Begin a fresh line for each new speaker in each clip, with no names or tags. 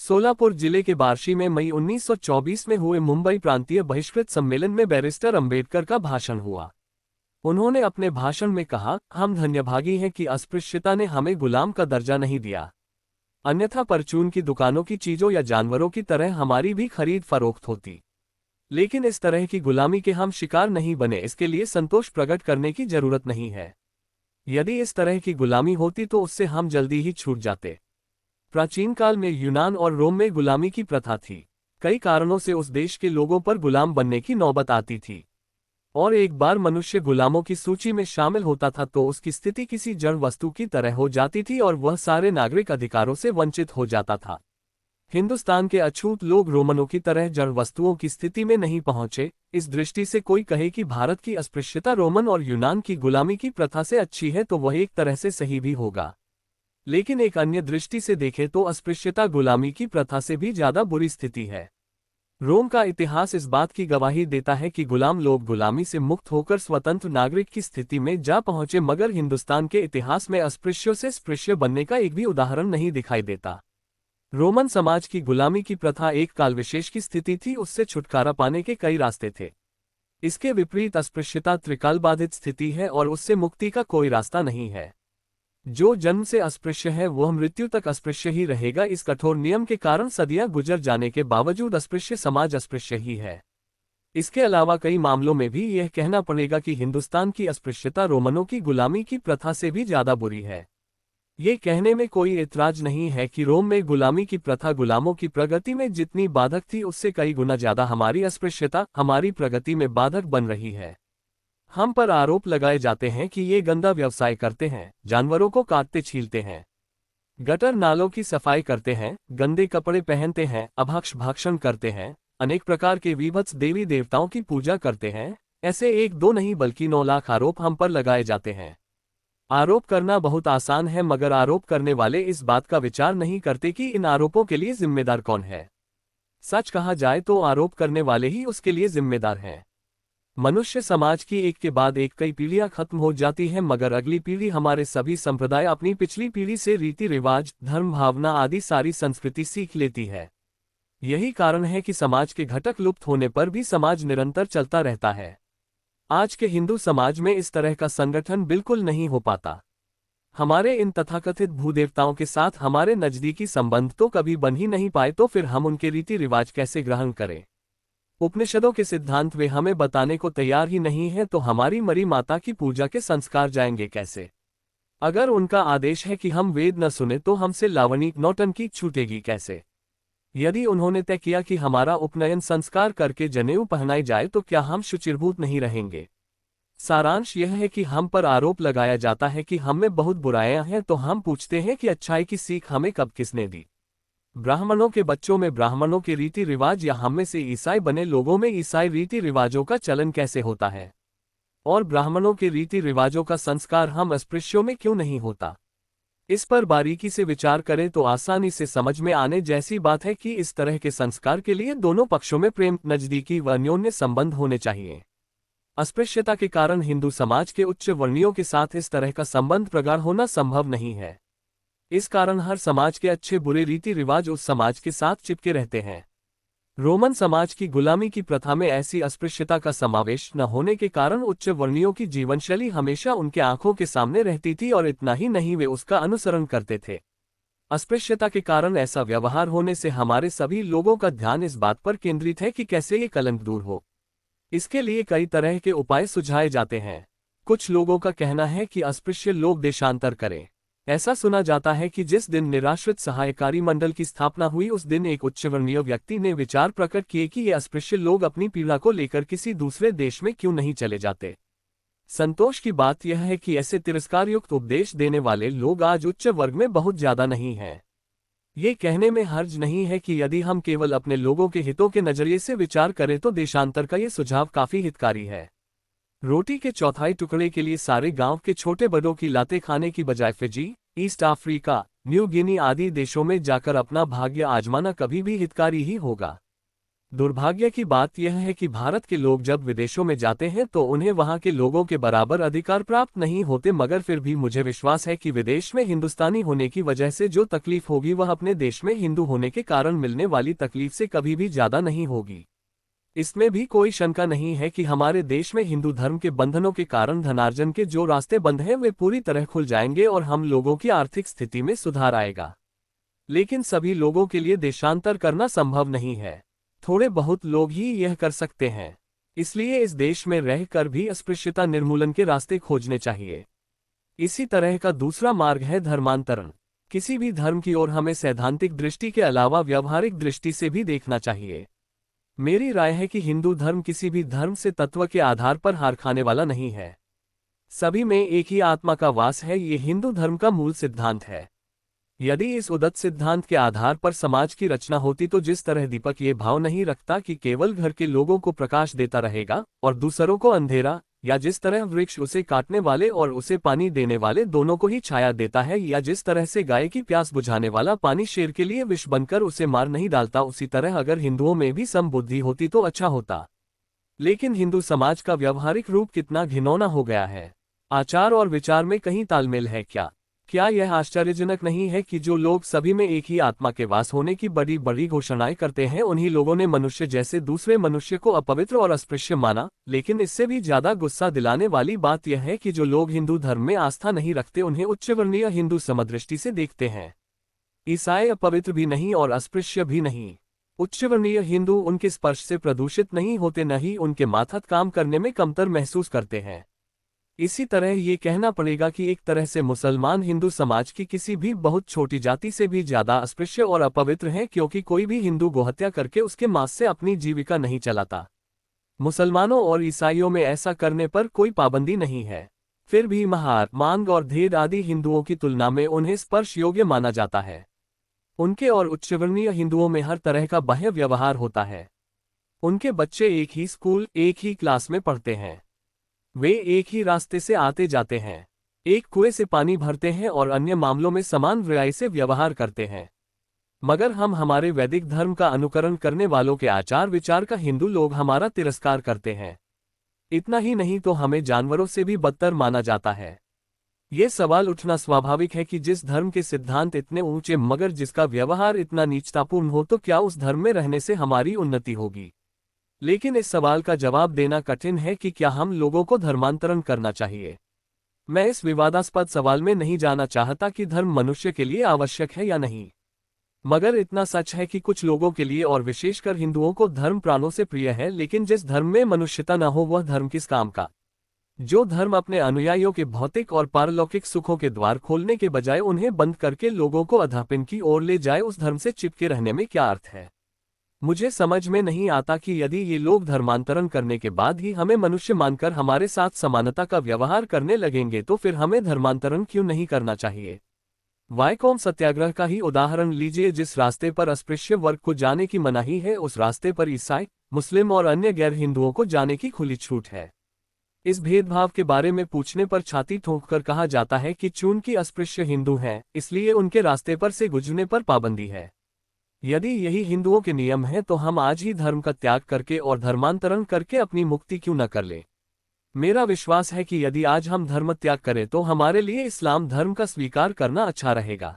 सोलापुर जिले के बार्शी में मई 1924 में हुए मुंबई प्रांतीय बहिष्कृत सम्मेलन में बैरिस्टर अंबेडकर का भाषण हुआ। उन्होंने अपने भाषण में कहा, हम धन्यभागी हैं कि अस्पृश्यता ने हमें गुलाम का दर्जा नहीं दिया, अन्यथा परचून की दुकानों की चीजों या जानवरों की तरह हमारी भी खरीद फरोख्त होती। लेकिन इस तरह की गुलामी के हम शिकार नहीं बने, इसके लिए संतोष प्रकट करने की जरूरत नहीं है। यदि इस तरह की गुलामी होती तो उससे हम जल्दी ही छूट जाते। प्राचीन काल में यूनान और रोम में गुलामी की प्रथा थी। कई कारणों से उस देश के लोगों पर गुलाम बनने की नौबत आती थी, और एक बार मनुष्य गुलामों की सूची में शामिल होता था तो उसकी स्थिति किसी जड़ वस्तु की तरह हो जाती थी और वह सारे नागरिक अधिकारों से वंचित हो जाता था। हिंदुस्तान के अछूत लोग रोमनों की तरह जड़ वस्तुओं की स्थिति में नहीं पहुंचे। इस दृष्टि से कोई कहे कि भारत की अस्पृश्यता रोमन और यूनान की गुलामी की प्रथा से अच्छी है तो वह एक तरह से सही भी होगा। लेकिन एक अन्य दृष्टि से देखें तो अस्पृश्यता गुलामी की प्रथा से भी ज्यादा बुरी स्थिति है। रोम का इतिहास इस बात की गवाही देता है कि गुलाम लोग गुलामी से मुक्त होकर स्वतंत्र नागरिक की स्थिति में जा पहुंचे, मगर हिंदुस्तान के इतिहास में अस्पृश्यों से स्पृश्य बनने का एक भी उदाहरण नहीं दिखाई देता। रोमन समाज की गुलामी की प्रथा एक काल विशेष की स्थिति थी, उससे छुटकारा पाने के कई रास्ते थे। इसके विपरीत अस्पृश्यता त्रिकाल बाधित स्थिति है और उससे मुक्ति का कोई रास्ता नहीं है। जो जन्म से अस्पृश्य है वह मृत्यु तक अस्पृश्य ही रहेगा। इस कठोर नियम के कारण सदियां गुजर जाने के बावजूद अस्पृश्य समाज अस्पृश्य ही है। इसके अलावा कई मामलों में भी यह कहना पड़ेगा कि हिंदुस्तान की अस्पृश्यता रोमनों की गुलामी की प्रथा से भी ज्यादा बुरी है। ये कहने में कोई ऐतराज नहीं है कि रोम में गुलामी की प्रथा गुलामों की प्रगति में जितनी बाधक थी उससे कई गुना ज्यादा हमारी अस्पृश्यता हमारी प्रगति में बाधक बन रही है। हम पर आरोप लगाए जाते हैं कि ये गंदा व्यवसाय करते हैं, जानवरों को काटते छीलते हैं, गटर नालों की सफाई करते हैं, गंदे कपड़े पहनते हैं, अभक्ष भक्षण करते हैं, अनेक प्रकार के विभत्स देवी देवताओं की पूजा करते हैं। ऐसे एक दो नहीं बल्कि 9 लाख आरोप हम पर लगाए जाते हैं। आरोप करना बहुत आसान है, मगर आरोप करने वाले इस बात का विचार नहीं करते कि इन आरोपों के लिए जिम्मेदार कौन है। सच कहा जाए तो आरोप करने वाले ही उसके लिए जिम्मेदार हैं। मनुष्य समाज की एक के बाद एक कई पीढ़ियां खत्म हो जाती हैं, मगर अगली पीढ़ी हमारे सभी संप्रदाय अपनी पिछली पीढ़ी से रीति रिवाज, धर्म, भावना आदि सारी संस्कृति सीख लेती है। यही कारण है कि समाज के घटक लुप्त होने पर भी समाज निरंतर चलता रहता है। आज के हिंदू समाज में इस तरह का संगठन बिल्कुल नहीं हो पाता। हमारे इन तथाकथित भूदेवताओं के साथ हमारे नजदीकी संबंध तो कभी बन ही नहीं पाए, तो फिर हम उनके रीति रिवाज कैसे ग्रहण करें। उपनिषदों के सिद्धांत वे हमें बताने को तैयार ही नहीं है, तो हमारी मरी माता की पूजा के संस्कार जाएंगे कैसे। अगर उनका आदेश है कि हम वेद न सुने तो हमसे लावणी नौटंकी छूटेगी कैसे। यदि उन्होंने तय किया कि हमारा उपनयन संस्कार करके जनेऊ पहनाई जाए तो क्या हम शुचिर्भूत नहीं रहेंगे। सारांश यह है कि हम पर आरोप लगाया जाता है कि हम में बहुत बुराइयां हैं, तो हम पूछते हैं कि अच्छाई की सीख हमें कब किसने दी। ब्राह्मणों के बच्चों में ब्राह्मणों के रीति रिवाज या हम में से ईसाई बने लोगों में ईसाई रीति रिवाजों का चलन कैसे होता है, और ब्राह्मणों के रीति रिवाजों का संस्कार हम अस्पृश्यों में क्यों नहीं होता। इस पर बारीकी से विचार करें तो आसानी से समझ में आने जैसी बात है कि इस तरह के संस्कार के लिए दोनों पक्षों में प्रेम, नजदीकी व अन्योन्य संबंध होने चाहिए। अस्पृश्यता के कारण हिंदू समाज के उच्च वर्णियों के साथ इस तरह का संबंध प्रगाढ़ होना संभव नहीं है। इस कारण हर समाज के अच्छे बुरे रीति रिवाज उस समाज के साथ चिपके रहते हैं। रोमन समाज की गुलामी की प्रथा में ऐसी अस्पृश्यता का समावेश न होने के कारण उच्च वर्णियों की जीवनशैली हमेशा उनके आंखों के सामने रहती थी, और इतना ही नहीं वे उसका अनुसरण करते थे। अस्पृश्यता के कारण ऐसा व्यवहार होने से हमारे सभी लोगों का ध्यान इस बात पर केंद्रित है कि कैसे ये कलंक दूर हो। इसके लिए कई तरह के उपाय सुझाए जाते हैं। कुछ लोगों का कहना है कि अस्पृश्य लोग देशांतर करें। ऐसा सुना जाता है कि जिस दिन निराश्रित सहायकारी मंडल की स्थापना हुई उस दिन एक उच्चवर्णीय व्यक्ति ने विचार प्रकट किए कि ये अस्पृश्य लोग अपनी पीड़ा को लेकर किसी दूसरे देश में क्यों नहीं चले जाते। संतोष की बात यह है कि ऐसे तिरस्कारयुक्त उपदेश देने वाले लोग आज उच्च वर्ग में बहुत ज्यादा नहीं हैं। ये कहने में हर्ज नहीं है कि यदि हम केवल अपने लोगों के हितों के नजरिए से विचार करें तो देशांतर का ये सुझाव काफी हितकारी है। रोटी के चौथाई टुकड़े के लिए सारे गांव के छोटे बड़ों की लातें खाने की बजाय Fiji, east Africa, New Guinea आदि देशों में जाकर अपना भाग्य आजमाना कभी भी हितकारी ही होगा। दुर्भाग्य की बात यह है कि भारत के लोग जब विदेशों में जाते हैं तो उन्हें वहां के लोगों के बराबर अधिकार प्राप्त नहीं होते, मगर फिर भी मुझे विश्वास है कि विदेश में हिंदुस्तानी होने की वजह से जो तकलीफ होगी वह अपने देश में हिंदू होने के कारण मिलने वाली तकलीफ से कभी भी ज्यादा नहीं होगी। इसमें भी कोई शंका नहीं है कि हमारे देश में हिंदू धर्म के बंधनों के कारण धनार्जन के जो रास्ते बंद हैं वे पूरी तरह खुल जाएंगे और हम लोगों की आर्थिक स्थिति में सुधार आएगा। लेकिन सभी लोगों के लिए देशांतर करना संभव नहीं है, थोड़े बहुत लोग ही यह कर सकते हैं। इसलिए इस देश में रहकर भी अस्पृश्यता निर्मूलन के रास्ते खोजने चाहिए। इसी तरह का दूसरा मार्ग है धर्मांतरण। किसी भी धर्म की ओर हमें सैद्धांतिक दृष्टि के अलावा व्यावहारिक दृष्टि से भी देखना चाहिए। मेरी राय है कि हिंदू धर्म किसी भी धर्म से तत्व के आधार पर हार खाने वाला नहीं है। सभी में एक ही आत्मा का वास है, ये हिंदू धर्म का मूल सिद्धांत है। यदि इस उदत्त सिद्धांत के आधार पर समाज की रचना होती तो जिस तरह दीपक ये भाव नहीं रखता कि केवल घर के लोगों को प्रकाश देता रहेगा और दूसरों को अंधेरा, या जिस तरह वृक्ष उसे काटने वाले और उसे पानी देने वाले दोनों को ही छाया देता है, या जिस तरह से गाय की प्यास बुझाने वाला पानी शेर के लिए विष बनकर उसे मार नहीं डालता, उसी तरह अगर हिंदुओं में भी समबुद्धि होती तो अच्छा होता। लेकिन हिंदू समाज का व्यवहारिक रूप कितना घिनौना हो गया है। आचार और विचार में कहीं तालमेल है क्या यह आश्चर्यजनक नहीं है कि जो लोग सभी में एक ही आत्मा के वास होने की बड़ी बड़ी घोषणाएं करते हैं, उन्हीं लोगों ने मनुष्य जैसे दूसरे मनुष्य को अपवित्र और अस्पृश्य माना। लेकिन इससे भी ज्यादा गुस्सा दिलाने वाली बात यह है कि जो लोग हिंदू धर्म में आस्था नहीं रखते उन्हें उच्चवर्णीय हिंदू समदृष्टि से देखते हैं। ईसाई अपवित्र भी नहीं और अस्पृश्य भी नहीं। उच्चवर्णीय हिंदू उनके स्पर्श से प्रदूषित नहीं होते, न ही उनके माथत काम करने में कमतर महसूस करते हैं। इसी तरह ये कहना पड़ेगा कि एक तरह से मुसलमान हिंदू समाज की किसी भी बहुत छोटी जाति से भी ज्यादा अस्पृश्य और अपवित्र हैं, क्योंकि कोई भी हिंदू गोहत्या करके उसके मांस से अपनी जीविका नहीं चलाता। मुसलमानों और ईसाइयों में ऐसा करने पर कोई पाबंदी नहीं है, फिर भी महार, मांग और धेड आदि हिंदुओं की तुलना में उन्हें स्पर्श योग्य माना जाता है। उनके और उच्चवर्णीय हिंदुओं में हर तरह का बाह्य व्यवहार होता है। उनके बच्चे एक ही स्कूल, एक ही क्लास में पढ़ते हैं, वे एक ही रास्ते से आते जाते हैं, एक कुएं से पानी भरते हैं और अन्य मामलों में समान व्याय से व्यवहार करते हैं। मगर हम हमारे वैदिक धर्म का अनुकरण करने वालों के आचार विचार का हिंदू लोग हमारा तिरस्कार करते हैं। इतना ही नहीं तो हमें जानवरों से भी बदतर माना जाता है। ये सवाल उठना स्वाभाविक है कि जिस धर्म के सिद्धांत इतने ऊंचे मगर जिसका व्यवहार इतना नीचतापूर्ण हो, तो क्या उस धर्म में रहने से हमारी उन्नति होगी। लेकिन इस सवाल का जवाब देना कठिन है कि क्या हम लोगों को धर्मांतरण करना चाहिए। मैं इस विवादास्पद सवाल में नहीं जाना चाहता कि धर्म मनुष्य के लिए आवश्यक है या नहीं, मगर इतना सच है कि कुछ लोगों के लिए और विशेषकर हिंदुओं को धर्म प्राणों से प्रिय है। लेकिन जिस धर्म में मनुष्यता न हो वह धर्म किस काम का। जो धर्म अपने अनुयायियों के भौतिक और पारलौकिक सुखों के द्वार खोलने के बजाय उन्हें बंद करके लोगों को अधःपतन की ओर ले जाए, उस धर्म से चिपके रहने में क्या अर्थ है। मुझे समझ में नहीं आता कि यदि ये लोग धर्मांतरण करने के बाद ही हमें मनुष्य मानकर हमारे साथ समानता का व्यवहार करने लगेंगे तो फिर हमें धर्मांतरण क्यों नहीं करना चाहिए। वायकोम सत्याग्रह का ही उदाहरण लीजिए। जिस रास्ते पर अस्पृश्य वर्ग को जाने की मनाही है, उस रास्ते पर ईसाई, मुस्लिम और अन्य गैर हिंदुओं को जाने की खुली छूट है। इस भेदभाव के बारे में पूछने पर छाती ठोंककर कहा जाता है कि चूंकि अस्पृश्य हिंदू हैं, इसलिए उनके रास्ते पर से गुजरने पर पाबंदी है। यदि यही हिंदुओं के नियम हैं तो हम आज ही धर्म का त्याग करके और धर्मांतरण करके अपनी मुक्ति क्यों न कर ले। मेरा विश्वास है कि यदि आज हम धर्म त्याग करें तो हमारे लिए इस्लाम धर्म का स्वीकार करना अच्छा रहेगा।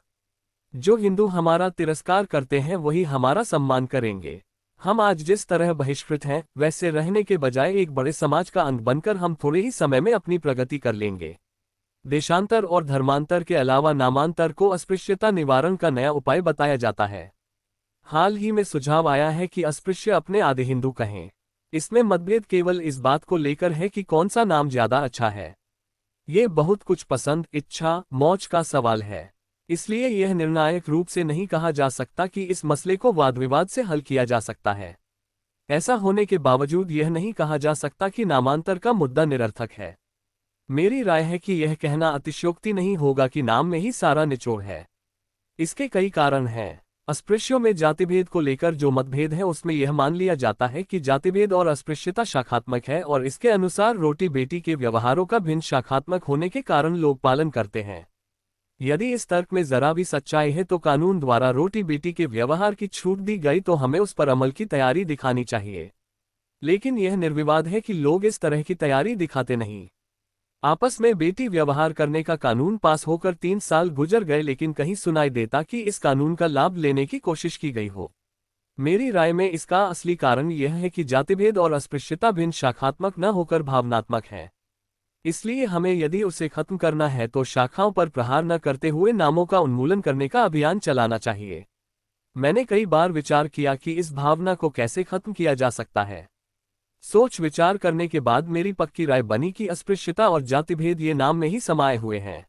जो हिंदू हमारा तिरस्कार करते हैं वही हमारा सम्मान करेंगे। हम आज जिस तरह बहिष्कृत हैं, वैसे रहने के बजाय एक बड़े समाज का अंग बनकर हम थोड़े ही समय में अपनी प्रगति कर लेंगे। देशांतर और धर्मांतर के अलावा नामांतर को अस्पृश्यता निवारण का नया उपाय बताया जाता है। हाल ही में सुझाव आया है कि अस्पृश्य अपने आधे हिंदू कहें। इसमें मतभेद केवल इस बात को लेकर है कि कौन सा नाम ज्यादा अच्छा है। ये बहुत कुछ पसंद, इच्छा, मौज का सवाल है। इसलिए यह निर्णायक रूप से नहीं कहा जा सकता कि इस मसले को वाद विवाद से हल किया जा सकता है। ऐसा होने के बावजूद यह नहीं कहा जा सकता कि नामांतर का मुद्दा निरर्थक है। मेरी राय है कि यह कहना अतिशयोक्ति नहीं होगा कि नाम में ही सारा निचोड़ है। इसके कई कारण हैं। अस्पृश्यों में जातिभेद को लेकर जो मतभेद है उसमें यह मान लिया जाता है कि जातिभेद और अस्पृश्यता शाखात्मक है और इसके अनुसार रोटी बेटी के व्यवहारों का भिन्न शाखात्मक होने के कारण लोग पालन करते हैं। यदि इस तर्क में जरा भी सच्चाई है तो कानून द्वारा रोटी बेटी के व्यवहार की छूट दी गई तो हमें उस पर अमल की तैयारी दिखानी चाहिए। लेकिन यह निर्विवाद है कि लोग इस तरह की तैयारी दिखाते नहीं। आपस में बेटी व्यवहार करने का कानून पास होकर 3 साल गुजर गए लेकिन कहीं सुनाई देता कि इस कानून का लाभ लेने की कोशिश की गई हो। मेरी राय में इसका असली कारण यह है कि जातिभेद और अस्पृश्यता भिन्न शाखात्मक न होकर भावनात्मक है। इसलिए हमें यदि उसे खत्म करना है तो शाखाओं पर प्रहार न करते हुए नामों का उन्मूलन करने का अभियान चलाना चाहिए। मैंने कई बार विचार किया कि इस भावना को कैसे खत्म किया जा सकता है। सोच विचार करने के बाद मेरी पक्की राय बनी कि अस्पृश्यता और जातिभेद ये नाम में ही समाये हुए हैं।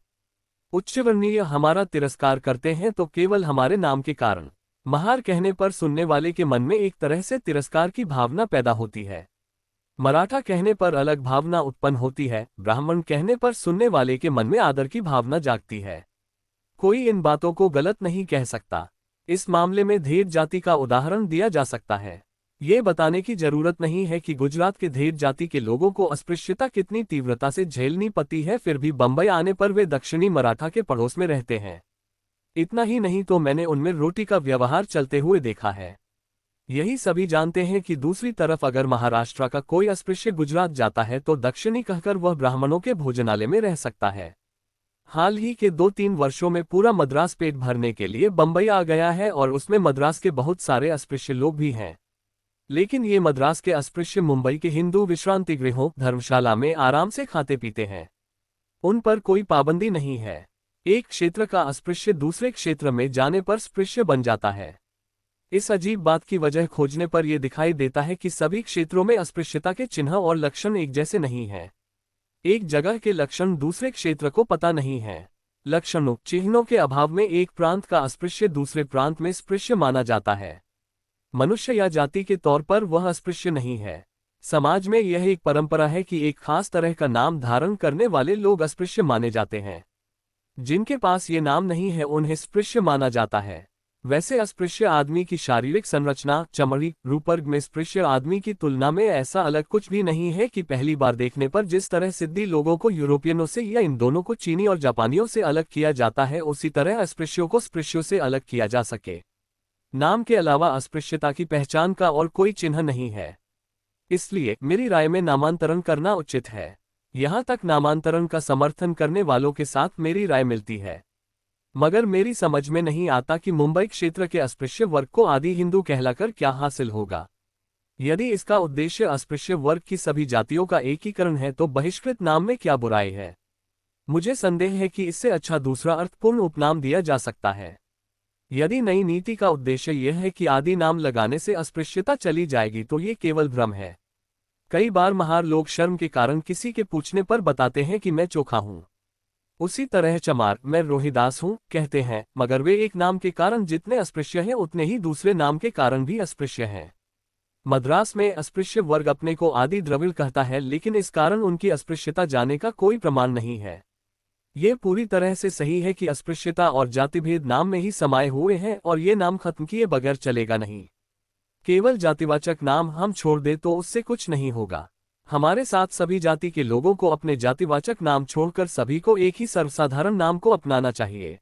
उच्चवर्णीय हमारा तिरस्कार करते हैं तो केवल हमारे नाम के कारण। महार कहने पर सुनने वाले के मन में एक तरह से तिरस्कार की भावना पैदा होती है। मराठा कहने पर अलग भावना उत्पन्न होती है। ब्राह्मण कहने पर सुनने वाले के मन में आदर की भावना जागती है। कोई इन बातों को गलत नहीं कह सकता। इस मामले में धेर जाति का उदाहरण दिया जा सकता है। ये बताने की जरूरत नहीं है कि गुजरात के धेर जाति के लोगों को अस्पृश्यता कितनी तीव्रता से झेलनी पड़ती है, फिर भी बंबई आने पर वे दक्षिणी मराठा के पड़ोस में रहते हैं। इतना ही नहीं तो मैंने उनमें रोटी का व्यवहार चलते हुए देखा है। यही सभी जानते हैं कि दूसरी तरफ अगर महाराष्ट्र का कोई अस्पृश्य गुजरात जाता है तो दक्षिणी कहकर वह ब्राह्मणों के भोजनालय में रह सकता है। हाल ही के 2-3 वर्षों में पूरा मद्रास पेट भरने के लिए बंबई आ गया है और उसमें मद्रास के बहुत सारे अस्पृश्य लोग भी हैं। लेकिन ये मद्रास के अस्पृश्य मुंबई के हिंदू विश्रांति गृहों धर्मशाला में आराम से खाते पीते हैं। उन पर कोई पाबंदी नहीं है। एक क्षेत्र का अस्पृश्य दूसरे क्षेत्र में जाने पर स्पृश्य बन जाता है। इस अजीब बात की वजह खोजने पर यह दिखाई देता है कि सभी क्षेत्रों में अस्पृश्यता के चिन्ह और लक्षण एक जैसे नहीं हैं। एक जगह के लक्षण दूसरे क्षेत्र को पता नहीं है। लक्षणों चिन्हों के अभाव में एक प्रांत का अस्पृश्य दूसरे प्रांत में स्पृश्य माना जाता है। मनुष्य या जाति के तौर पर वह अस्पृश्य नहीं है। समाज में यह एक परंपरा है कि एक खास तरह का नाम धारण करने वाले लोग अस्पृश्य माने जाते हैं। जिनके पास ये नाम नहीं है उन्हें स्पृश्य माना जाता है। वैसे अस्पृश्य आदमी की शारीरिक संरचना चमड़ी रूपवर्ग में स्पृश्य आदमी की तुलना में ऐसा अलग कुछ भी नहीं है कि पहली बार देखने पर जिस तरह सिद्धि लोगों को यूरोपियनों से या इन दोनों को चीनी और जापानियों से अलग किया जाता है उसी तरह अस्पृश्यों को स्पृश्यों से अलग किया जा सके। नाम के अलावा अस्पृश्यता की पहचान का और कोई चिन्ह नहीं है। इसलिए मेरी राय में नामांतरण करना उचित है। यहाँ तक नामांतरण का समर्थन करने वालों के साथ मेरी राय मिलती है। मगर मेरी समझ में नहीं आता कि मुंबई क्षेत्र के अस्पृश्य वर्ग को आदि हिंदू कहलाकर क्या हासिल होगा। यदि इसका उद्देश्य अस्पृश्य वर्ग की सभी जातियों का एकीकरण है तो बहिष्कृत नाम में क्या बुराई है। मुझे संदेह है कि इससे अच्छा दूसरा अर्थपूर्ण उपनाम दिया जा सकता है। यदि नई नीति का उद्देश्य यह है कि आदि नाम लगाने से अस्पृश्यता चली जाएगी तो ये केवल भ्रम है। कई बार महार लोग शर्म के कारण किसी के पूछने पर बताते हैं कि मैं चोखा हूं। उसी तरह चमार मैं रोहिदास हूं कहते हैं, मगर वे एक नाम के कारण जितने अस्पृश्य हैं उतने ही दूसरे नाम के कारण भी अस्पृश्य हैं। मद्रास में अस्पृश्य वर्ग अपने को आदि द्रविड़ कहता है लेकिन इस कारण उनकी अस्पृश्यता जाने का कोई प्रमाण नहीं है। ये पूरी तरह से सही है कि अस्पृश्यता और जातिभेद नाम में ही समाये हुए हैं और ये नाम खत्म किए बगैर चलेगा नहीं। केवल जातिवाचक नाम हम छोड़ दे तो उससे कुछ नहीं होगा। हमारे साथ सभी जाति के लोगों को अपने जातिवाचक नाम छोड़कर सभी को एक ही सर्वसाधारण नाम को अपनाना चाहिए।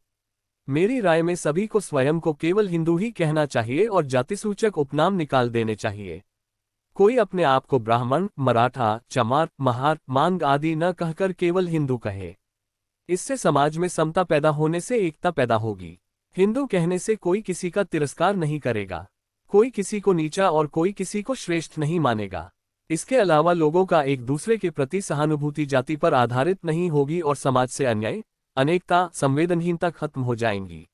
मेरी राय में सभी को स्वयं को केवल हिंदू ही कहना चाहिए और जातिसूचक उपनाम निकाल देने चाहिए। कोई अपने आप को ब्राह्मण, मराठा, चमार, महार, मांग आदि न कहकर केवल हिंदू कहे। इससे समाज में समता पैदा होने से एकता पैदा होगी। हिंदू कहने से कोई किसी का तिरस्कार नहीं करेगा। कोई किसी को नीचा और कोई किसी को श्रेष्ठ नहीं मानेगा। इसके अलावा लोगों का एक दूसरे के प्रति सहानुभूति जाति पर आधारित नहीं होगी और समाज से अन्याय, अनेकता, संवेदनहीनता खत्म हो जाएंगी।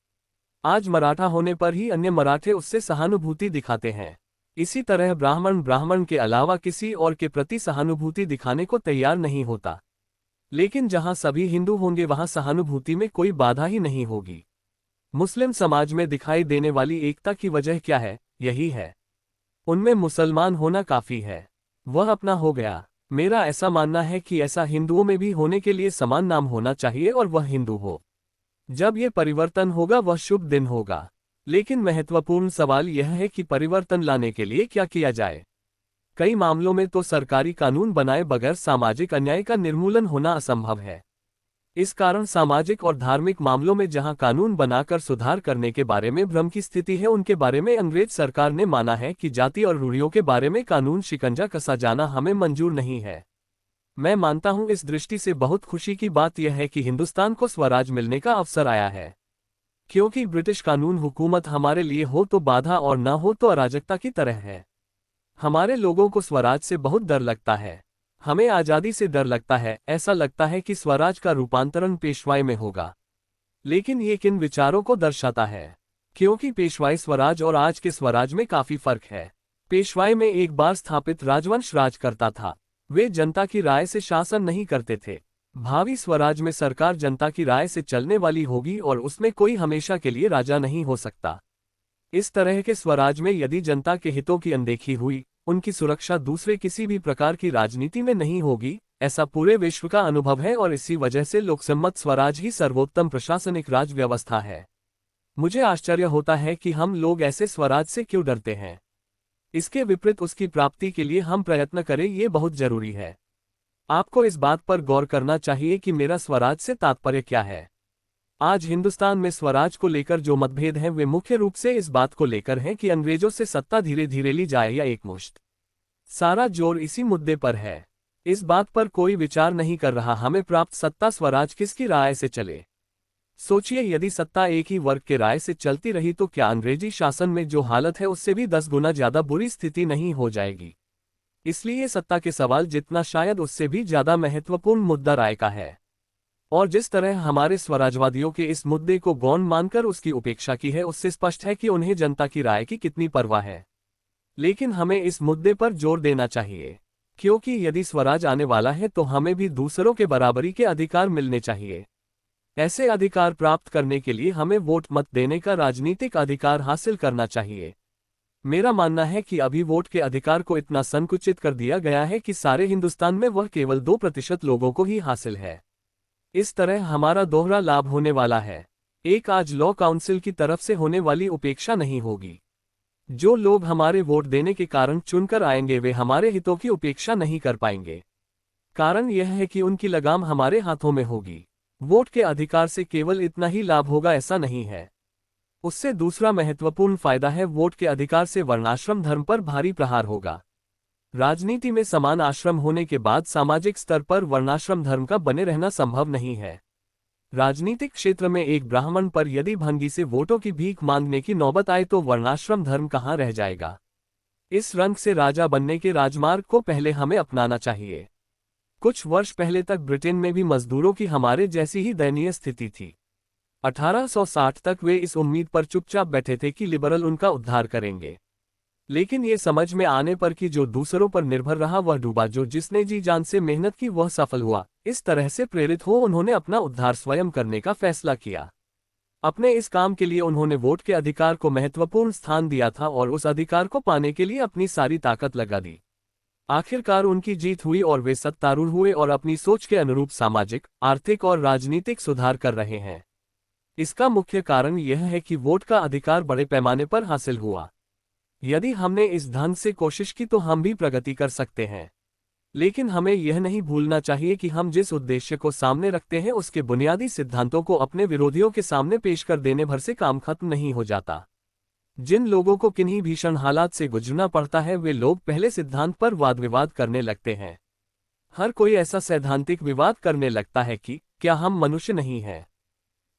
आज मराठा होने पर ही अन्य मराठे उससे सहानुभूति दिखाते हैं। इसी तरह ब्राह्मण के अलावा किसी और के प्रति सहानुभूति दिखाने को तैयार नहीं होता। लेकिन जहां सभी हिंदू होंगे वहां सहानुभूति में कोई बाधा ही नहीं होगी। मुस्लिम समाज में दिखाई देने वाली एकता की वजह क्या है? यही है, उनमें मुसलमान होना काफी है। वह अपना हो गया। मेरा ऐसा मानना है कि ऐसा हिंदुओं में भी होने के लिए समान नाम होना चाहिए और वह हिंदू हो। जब ये परिवर्तन होगा वह शुभ दिन होगा। लेकिन महत्वपूर्ण सवाल यह है कि परिवर्तन लाने के लिए क्या किया जाए। कई मामलों में तो सरकारी कानून बनाए बगैर सामाजिक अन्याय का निर्मूलन होना असंभव है। इस कारण सामाजिक और धार्मिक मामलों में जहां कानून बनाकर सुधार करने के बारे में भ्रम की स्थिति है, उनके बारे में अंग्रेज सरकार ने माना है कि जाति और रूढ़ियों के बारे में कानून शिकंजा कसा जाना हमें मंजूर नहीं है। मैं मानता हूं इस दृष्टि से बहुत खुशी की बात यह है कि हिंदुस्तान को स्वराज मिलने का अवसर आया है, क्योंकि ब्रिटिश कानून हुकूमत हमारे लिए हो तो बाधा और न हो तो अराजकता की तरह है। हमारे लोगों को स्वराज से बहुत डर लगता है। हमें आज़ादी से डर लगता है। ऐसा लगता है कि स्वराज का रूपांतरण पेशवाई में होगा। लेकिन ये किन विचारों को दर्शाता है? क्योंकि पेशवाई स्वराज और आज के स्वराज में काफी फर्क है। पेशवाई में एक बार स्थापित राजवंश राज करता था। वे जनता की राय से शासन नहीं करते थे। भावी स्वराज में सरकार जनता की राय से चलने वाली होगी और उसमें कोई हमेशा के लिए राजा नहीं हो सकता। इस तरह के स्वराज में यदि जनता के हितों की अनदेखी हुई, उनकी सुरक्षा दूसरे किसी भी प्रकार की राजनीति में नहीं होगी। ऐसा पूरे विश्व का अनुभव है और इसी वजह से लोकसम्मत स्वराज ही सर्वोत्तम प्रशासनिक राज व्यवस्था है। मुझे आश्चर्य होता है कि हम लोग ऐसे स्वराज से क्यों डरते हैं। इसके विपरीत उसकी प्राप्ति के लिए हम प्रयत्न करें, ये बहुत जरूरी है। आपको इस बात पर गौर करना चाहिए कि मेरा स्वराज से तात्पर्य क्या है। आज हिंदुस्तान में स्वराज को लेकर जो मतभेद हैं वे मुख्य रूप से इस बात को लेकर हैं कि अंग्रेजों से सत्ता धीरे धीरे ली जाए या एकमुश्त। सारा जोर इसी मुद्दे पर है। इस बात पर कोई विचार नहीं कर रहा हमें प्राप्त सत्ता स्वराज किसकी राय से चले। सोचिए, यदि सत्ता एक ही वर्ग के राय से चलती रही तो क्या अंग्रेजी शासन में जो हालत है उससे भी 10 गुना ज्यादा बुरी स्थिति नहीं हो जाएगी। इसलिए सत्ता के सवाल जितना शायद उससे भी ज्यादा महत्वपूर्ण मुद्दा राय का है। और जिस तरह हमारे स्वराजवादियों के इस मुद्दे को गौण मानकर उसकी उपेक्षा की है, उससे स्पष्ट है कि उन्हें जनता की राय की कितनी परवाह है। लेकिन हमें इस मुद्दे पर जोर देना चाहिए, क्योंकि यदि स्वराज आने वाला है तो हमें भी दूसरों के बराबरी के अधिकार मिलने चाहिए। ऐसे अधिकार प्राप्त करने के लिए हमें वोट मत देने का राजनीतिक अधिकार हासिल करना चाहिए। मेरा मानना है कि अभी वोट के अधिकार को इतना संकुचित कर दिया गया है कि सारे हिंदुस्तान में वह केवल 2% लोगों को ही हासिल है। इस तरह हमारा दोहरा लाभ होने वाला है। एक, आज लॉ काउंसिल की तरफ से होने वाली उपेक्षा नहीं होगी। जो लोग हमारे वोट देने के कारण चुनकर आएंगे वे हमारे हितों की उपेक्षा नहीं कर पाएंगे। कारण यह है कि उनकी लगाम हमारे हाथों में होगी। वोट के अधिकार से केवल इतना ही लाभ होगा ऐसा नहीं है। उससे दूसरा महत्वपूर्ण फायदा है, वोट के अधिकार से वर्णाश्रम धर्म पर भारी प्रहार होगा। राजनीति में समान आश्रम होने के बाद सामाजिक स्तर पर वर्णाश्रम धर्म का बने रहना संभव नहीं है। राजनीतिक क्षेत्र में एक ब्राह्मण पर यदि भंगी से वोटों की भीख मांगने की नौबत आए तो वर्णाश्रम धर्म कहाँ रह जाएगा। इस रंग से राजा बनने के राजमार्ग को पहले हमें अपनाना चाहिए। कुछ वर्ष पहले तक ब्रिटेन में भी मजदूरों की हमारे जैसी ही दयनीय स्थिति थी। 1860 तक वे इस उम्मीद पर चुपचाप बैठे थे कि लिबरल उनका उद्धार करेंगे। लेकिन ये समझ में आने पर कि जो दूसरों पर निर्भर रहा वह डूबा, जो जिसने जी जान से मेहनत की वह सफल हुआ। इस तरह से प्रेरित हो उन्होंने अपना उद्धार स्वयं करने का फैसला किया। अपने इस काम के लिए उन्होंने वोट के अधिकार को महत्वपूर्ण स्थान दिया था और उस अधिकार को पाने के लिए अपनी सारी ताकत लगा दी। आखिरकार उनकी जीत हुई और वे सत्तारूढ़ हुए और अपनी सोच के अनुरूप सामाजिक, आर्थिक और राजनीतिक सुधार कर रहे हैं। इसका मुख्य कारण यह है कि वोट का अधिकार बड़े पैमाने पर हासिल हुआ। यदि हमने इस ढंग से कोशिश की तो हम भी प्रगति कर सकते हैं। लेकिन हमें यह नहीं भूलना चाहिए कि हम जिस उद्देश्य को सामने रखते हैं उसके बुनियादी सिद्धांतों को अपने विरोधियों के सामने पेश कर देने भर से काम खत्म नहीं हो जाता। जिन लोगों को किन्हीं भीषण हालात से गुजरना पड़ता है वे लोग पहले सिद्धांत पर वाद विवाद करने लगते हैं। हर कोई ऐसा सैद्धांतिक विवाद करने लगता है कि क्या हम मनुष्य नहीं हैं?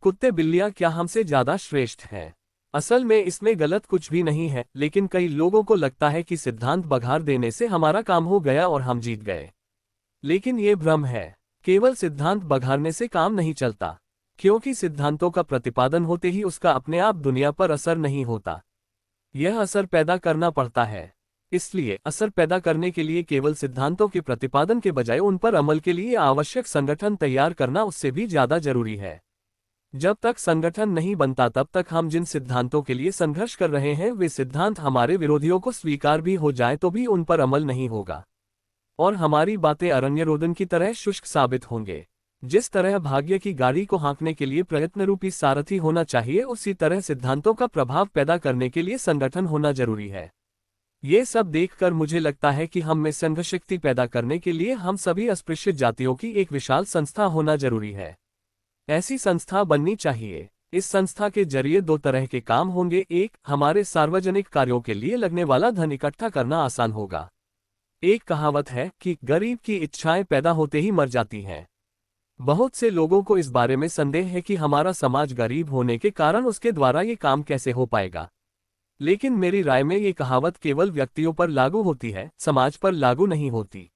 कुत्ते बिल्लियां क्या हमसे ज्यादा श्रेष्ठ हैं? असल में इसमें गलत कुछ भी नहीं है, लेकिन कई लोगों को लगता है कि सिद्धांत बघार देने से हमारा काम हो गया और हम जीत गए। लेकिन ये भ्रम है। केवल सिद्धांत बघारने से काम नहीं चलता, क्योंकि सिद्धांतों का प्रतिपादन होते ही उसका अपने आप दुनिया पर असर नहीं होता। यह असर पैदा करना पड़ता है। इसलिए असर पैदा करने के लिए केवल सिद्धांतों के प्रतिपादन के बजाय उन पर अमल के लिए आवश्यक संगठन तैयार करना उससे भी ज्यादा जरूरी है। जब तक संगठन नहीं बनता तब तक हम जिन सिद्धांतों के लिए संघर्ष कर रहे हैं वे सिद्धांत हमारे विरोधियों को स्वीकार भी हो जाए तो भी उन पर अमल नहीं होगा और हमारी बातें अरण्य रोदन की तरह शुष्क साबित होंगे। जिस तरह भाग्य की गाड़ी को हाँकने के लिए प्रयत्न रूपी सारथी होना चाहिए, उसी तरह सिद्धांतों का प्रभाव पैदा करने के लिए संगठन होना जरूरी है। ये सब देखकर मुझे लगता है कि हम में संघशक्ति पैदा करने के लिए हम सभी अस्पृश्य जातियों की एक विशाल संस्था होना जरूरी है। ऐसी संस्था बननी चाहिए। इस संस्था के जरिए दो तरह के काम होंगे। एक, हमारे सार्वजनिक कार्यों के लिए लगने वाला धन इकट्ठा करना आसान होगा। एक कहावत है कि गरीब की इच्छाएं पैदा होते ही मर जाती हैं। बहुत से लोगों को इस बारे में संदेह है कि हमारा समाज गरीब होने के कारण उसके द्वारा ये काम कैसे हो पाएगा। लेकिन मेरी राय में ये कहावत केवल व्यक्तियों पर लागू होती है, समाज पर लागू नहीं होती।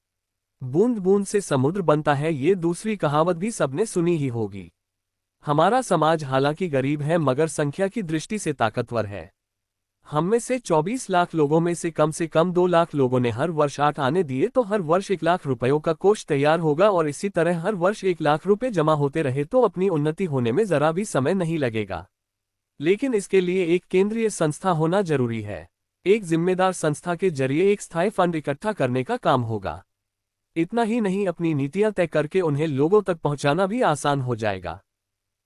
बूंद बूंद से समुद्र बनता है, ये दूसरी कहावत भी सबने सुनी ही होगी। हमारा समाज हालांकि गरीब है मगर संख्या की दृष्टि से ताकतवर है। हम में से 24 लाख लोगों में से कम 2 लाख लोगों ने हर वर्ष 8 आने दिए तो हर वर्ष 1 लाख रुपयों का कोष तैयार होगा और इसी तरह हर वर्ष 1 लाख रुपए जमा होते रहे तो अपनी उन्नति होने में जरा भी समय नहीं लगेगा। लेकिन इसके लिए एक केंद्रीय संस्था होना जरूरी है। एक जिम्मेदार संस्था के जरिए एक स्थायी फंड इकट्ठा करने का काम होगा। इतना ही नहीं, अपनी नीतियां तय करके उन्हें लोगों तक पहुंचाना भी आसान हो जाएगा।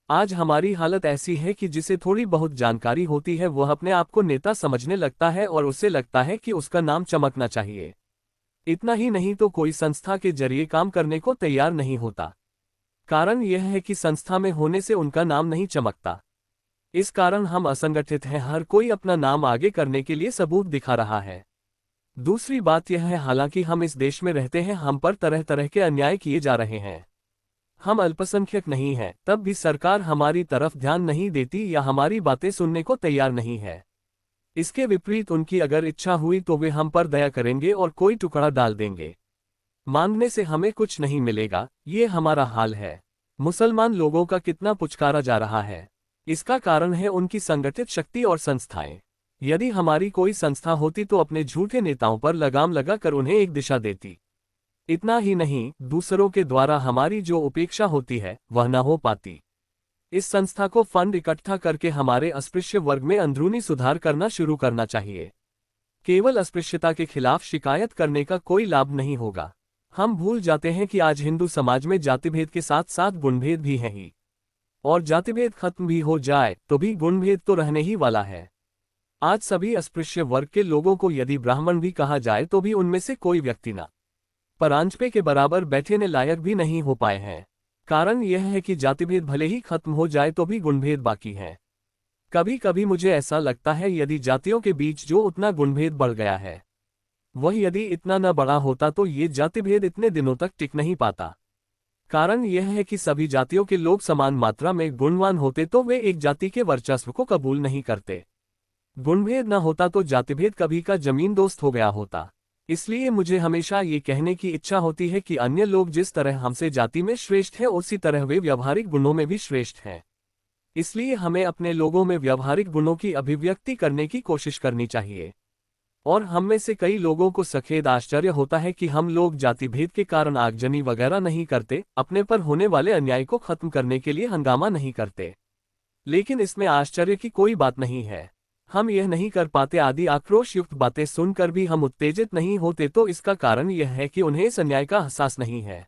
आज हमारी हालत ऐसी है कि जिसे थोड़ी बहुत जानकारी होती है वह अपने आप को नेता समझने लगता है और उसे लगता है कि उसका नाम चमकना चाहिए। इतना ही नहीं तो कोई संस्था के जरिए काम करने को तैयार नहीं होता। कारण यह है कि संस्था में होने से उनका नाम नहीं चमकता। इस कारण हम असंगठित हैं, हर कोई अपना नाम आगे करने के लिए सबूत दिखा रहा है। दूसरी बात यह है, हालांकि हम इस देश में रहते हैं, हम पर तरह तरह के अन्याय किए जा रहे हैं। हम अल्पसंख्यक नहीं हैं, तब भी सरकार हमारी तरफ ध्यान नहीं देती या हमारी बातें सुनने को तैयार नहीं है। इसके विपरीत उनकी अगर इच्छा हुई तो वे हम पर दया करेंगे और कोई टुकड़ा डाल देंगे। मांगने से हमें कुछ नहीं मिलेगा, ये हमारा हाल है। मुसलमान लोगों का कितना पुचकारा जा रहा है, इसका कारण है उनकी संगठित शक्ति और संस्थाएं। यदि हमारी कोई संस्था होती तो अपने झूठे नेताओं पर लगाम लगाकर उन्हें एक दिशा देती। इतना ही नहीं, दूसरों के द्वारा हमारी जो उपेक्षा होती है वह न हो पाती। इस संस्था को फंड इकट्ठा करके हमारे अस्पृश्य वर्ग में अंदरूनी सुधार करना शुरू करना चाहिए। केवल अस्पृश्यता के खिलाफ शिकायत करने का कोई लाभ नहीं होगा। हम भूल जाते हैं कि आज हिंदू समाज में जातिभेद के साथ साथ गुणभेद भी है ही, और जातिभेद खत्म भी हो जाए तो भी गुणभेद तो रहने ही वाला है। आज सभी अस्पृश्य वर्ग के लोगों को यदि ब्राह्मण भी कहा जाए तो भी उनमें से कोई व्यक्ति न परांजपे के बराबर बैठने लायक भी नहीं हो पाए हैं। कारण यह है कि जातिभेद भले ही खत्म हो जाए तो भी गुणभेद बाकी है। कभी कभी मुझे ऐसा लगता है यदि जातियों के बीच जो उतना गुणभेद बढ़ गया है वह यदि इतना न बड़ा होता तो ये जातिभेद इतने दिनों तक टिक नहीं पाता। कारण यह है कि सभी जातियों के लोग समान मात्रा में गुणवान होते तो वे एक जाति के वर्चस्व को कबूल नहीं करते। गुणभेद न होता तो जातिभेद कभी का जमीन दोस्त हो गया होता। इसलिए मुझे हमेशा ये कहने की इच्छा होती है कि अन्य लोग जिस तरह हमसे जाति में श्रेष्ठ हैं उसी तरह वे व्यावहारिक गुणों में भी श्रेष्ठ हैं। इसलिए हमें अपने लोगों में व्यावहारिक गुणों की अभिव्यक्ति करने की कोशिश करनी चाहिए। और हम में से कई लोगों को सखेद आश्चर्य होता है कि हम लोग जातिभेद के कारण आगजनी वगैरह नहीं करते, अपने पर होने वाले अन्याय को खत्म करने के लिए हंगामा नहीं करते। लेकिन इसमें आश्चर्य की कोई बात नहीं है। हम यह नहीं कर पाते आदि आक्रोश युक्त बातें सुनकर भी हम उत्तेजित नहीं होते तो इसका कारण यह है कि उन्हें इस अन्याय का एहसास नहीं है।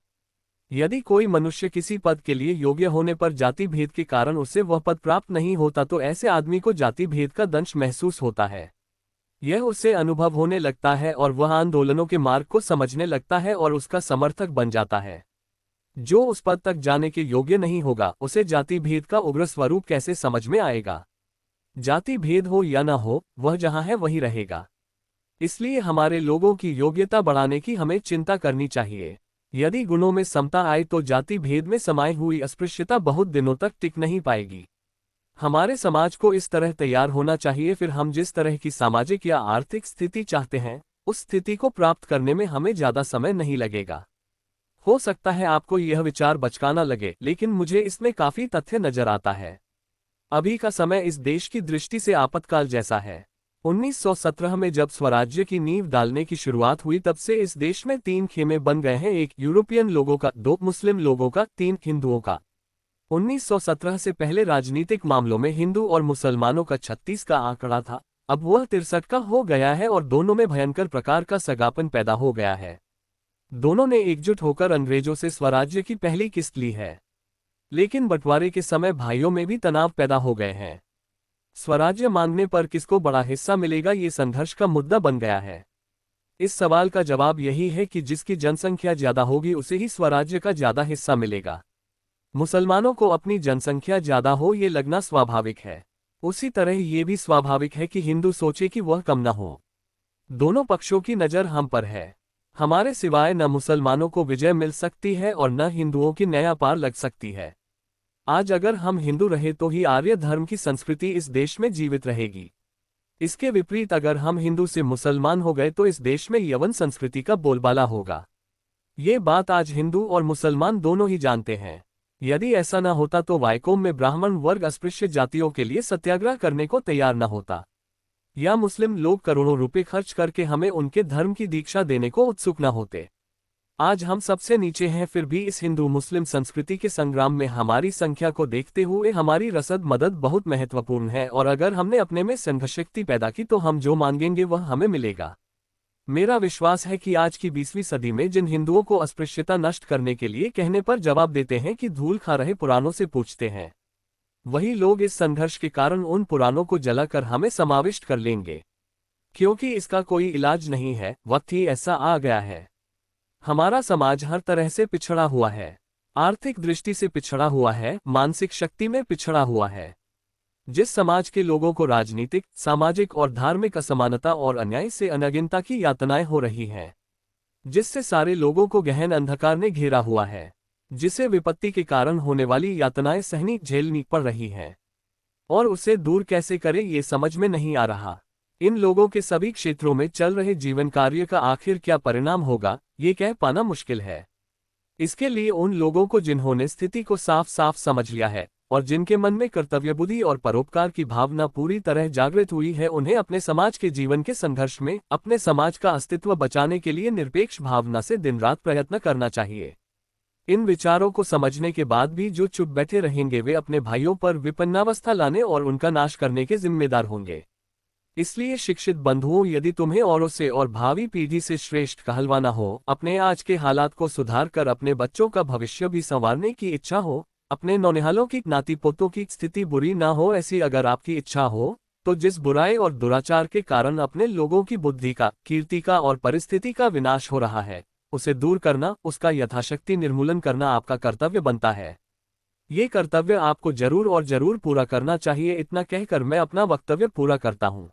यदि कोई मनुष्य किसी पद के लिए योग्य होने पर जाति भेद के कारण उसे वह पद प्राप्त नहीं होता तो ऐसे आदमी को जाति भेद का दंश महसूस होता है। यह उसे अनुभव होने लगता है और वह आंदोलनों के मार्ग को समझने लगता है और उसका समर्थक बन जाता है। जो उस पद तक जाने के योग्य नहीं होगा उसे जाति भेद का उग्र स्वरूप कैसे समझ में आएगा। जाति भेद हो या न हो, वह जहां है वही रहेगा। इसलिए हमारे लोगों की योग्यता बढ़ाने की हमें चिंता करनी चाहिए। यदि गुणों में समता आए तो जाति भेद में समाई हुई अस्पृश्यता बहुत दिनों तक टिक नहीं पाएगी। हमारे समाज को इस तरह तैयार होना चाहिए, फिर हम जिस तरह की सामाजिक या आर्थिक स्थिति चाहते हैं उस स्थिति को प्राप्त करने में हमें ज्यादा समय नहीं लगेगा। हो सकता है आपको यह विचार बचकाना लगे, लेकिन मुझे इसमें काफी तथ्य नजर आता है। अभी का समय इस देश की दृष्टि से आपातकाल जैसा है। 1917 में जब स्वराज्य की नींव डालने की शुरुआत हुई तब से इस देश में 3 खेमे बन गए हैं, एक यूरोपियन लोगों का, 2 मुस्लिम लोगों का, 3 हिंदुओं का। 1917 से पहले राजनीतिक मामलों में हिंदू और मुसलमानों का 36 का आंकड़ा था, अब वह 63 का हो गया है और दोनों में भयंकर प्रकार का सगापन पैदा हो गया है। दोनों ने एकजुट होकर अंग्रेजों से स्वराज्य की पहली किस्त ली है, लेकिन बंटवारे के समय भाइयों में भी तनाव पैदा हो गए हैं। स्वराज्य मांगने पर किसको बड़ा हिस्सा मिलेगा ये संघर्ष का मुद्दा बन गया है। इस सवाल का जवाब यही है कि जिसकी जनसंख्या ज्यादा होगी उसे ही स्वराज्य का ज्यादा हिस्सा मिलेगा। मुसलमानों को अपनी जनसंख्या ज्यादा हो ये लगना स्वाभाविक है। उसी तरह ये भी स्वाभाविक है कि हिंदू सोचे कि वह कम न हो। दोनों पक्षों की नज़र हम पर है। हमारे सिवाय न मुसलमानों को विजय मिल सकती है और न हिंदुओं की नया पार लग सकती है। आज अगर हम हिंदू रहे तो ही आर्य धर्म की संस्कृति इस देश में जीवित रहेगी। इसके विपरीत अगर हम हिंदू से मुसलमान हो गए तो इस देश में यवन संस्कृति का बोलबाला होगा। ये बात आज हिंदू और मुसलमान दोनों ही जानते हैं। यदि ऐसा न होता तो वायकोम में ब्राह्मण वर्ग अस्पृश्य जातियों के लिए सत्याग्रह करने को तैयार न होता, या मुस्लिम लोग करोड़ों रुपए खर्च करके हमें उनके धर्म की दीक्षा देने को उत्सुक न होते। आज हम सबसे नीचे हैं, फिर भी इस हिंदू मुस्लिम संस्कृति के संग्राम में हमारी संख्या को देखते हुए हमारी रसद मदद बहुत महत्वपूर्ण है, और अगर हमने अपने में संघशक्ति पैदा की तो हम जो मांगेंगे वह हमें मिलेगा। मेरा विश्वास है कि आज की 20वीं सदी में जिन हिंदुओं को अस्पृश्यता नष्ट करने के लिए कहने पर जवाब देते हैं कि धूल खा रहे पुराणों से पूछते हैं, वही लोग इस संघर्ष के कारण उन पुराणों को जलाकर हमें समाविष्ट कर लेंगे, क्योंकि इसका कोई इलाज नहीं है। वक्त ही ऐसा आ गया है। हमारा समाज हर तरह से पिछड़ा हुआ है। आर्थिक दृष्टि से पिछड़ा हुआ है, मानसिक शक्ति में पिछड़ा हुआ है। जिस समाज के लोगों को राजनीतिक, सामाजिक और धार्मिक असमानता और अन्याय से अनगिनता की यातनाएं हो रही हैं, जिससे सारे लोगों को गहन अंधकार ने घेरा हुआ है, जिसे विपत्ति के कारण होने वाली यातनाएं सहनी झेलनी पड़ रही हैं, और उसे दूर कैसे करें ये समझ में नहीं आ रहा। इन लोगों के सभी क्षेत्रों में चल रहे जीवन कार्य का आखिर क्या परिणाम होगा, ये कह पाना मुश्किल है। इसके लिए उन लोगों को जिन्होंने स्थिति को साफ साफ समझ लिया है और जिनके मन में कर्तव्यबुद्धि और परोपकार की भावना पूरी तरह जागृत हुई है, उन्हें अपने समाज के जीवन के संघर्ष में अपने समाज का अस्तित्व बचाने के लिए निरपेक्ष भावना से दिन रात प्रयत्न करना चाहिए। इन विचारों को समझने के बाद भी जो चुप बैठे रहेंगे वे अपने भाइयों पर विपन्नावस्था लाने और उनका नाश करने के जिम्मेदार होंगे। इसलिए शिक्षित बंधुओं, यदि तुम्हें औरों से और भावी पीढ़ी से श्रेष्ठ कहलवाना हो, अपने आज के हालात को सुधार कर अपने बच्चों का भविष्य भी संवारने की इच्छा हो, अपने नौनिहालों की नाती पोतों की स्थिति बुरी ना हो, ऐसी अगर आपकी इच्छा हो, तो जिस बुराई और दुराचार के कारण अपने लोगों की बुद्धि का, कीर्ति का और परिस्थिति का विनाश हो रहा है, उसे दूर करना, उसका यथाशक्ति निर्मूलन करना आपका कर्तव्य बनता है। ये कर्तव्य आपको जरूर और जरूर पूरा करना चाहिए। इतना कहकर मैं अपना वक्तव्य पूरा करता हूँ।